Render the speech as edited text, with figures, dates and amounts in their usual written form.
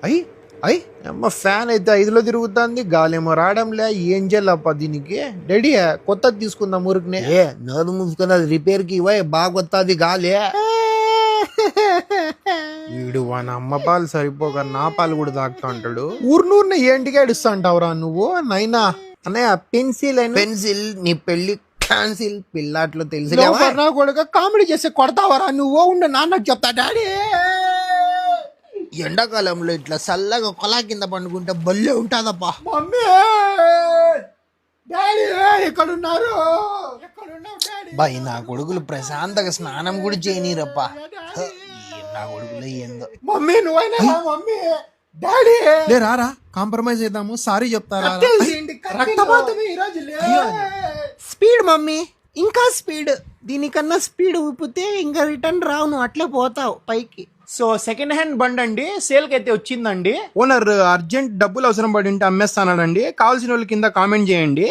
అయ్యి అయ్యి అమ్మ ఫ్యాన్ అయితే 5లో తిరుగుతుంది, గాలేమో రావడంలే. ఏం చేయాలప్ప దీనికి? డాడీ కొత్తది తీసుకుందాం ఊరికినే. నోరు మూసుకుని అది రిపేర్కి ఇవ్వ, బాగా వస్తుంది గాలి. వీడు వాని అమ్మ పాలు సరిపోక నా పాలు కూడా తాగుతా ఉంటాడు. ఊరినూరిని ఏంటిగా ఇడుస్తా అంటావురా నువ్వు? నైనా అన్నయ్య పెన్సిల్ పెన్సిల్ నీ పెళ్లి క్యాన్సిల్ పిల్లాట్లో తెలుసు నా కొడుక కామెడీ చేసి కొడతావరా నువ్వు? ఉండే నాన్నకు చెప్తా. డాడీ ఎండాకాలంలో ఇట్లా చల్లగా కొలా కింద పండుకుంటే బల్లే ఉంటుందప్పా. మమ్మీ డాడీ ఎక్కడున్నారు? బాయ్ నా కొడుకులు ప్రశాంతంగా స్నానం కూడా చేయనీరప్పా. నా కొడుకులో ఏందో. మమ్మీ నువ్వైనా మమ్మీ డాడీ రారా కాంప్రమైజ్ చేద్దాము, సారీ చెప్తారా? స్పీడ్ మమ్మీ, ఇంకా స్పీడ్. దీనికన్నా స్పీడ్ ఊపితే ఇంకా రిటర్న్ రావు, నువ్వు అట్లే పోతావు పైకి. సో సెకండ్ హ్యాండ్ బండి అండి, సేల్ కి అయితే వచ్చిందండి. ఓనర్ అర్జెంట్ డబ్బులు అవసరం పడి ఉంటే అమ్మేస్తానండి. కావాల్సిన వాళ్ళు కింద కామెంట్ చేయండి.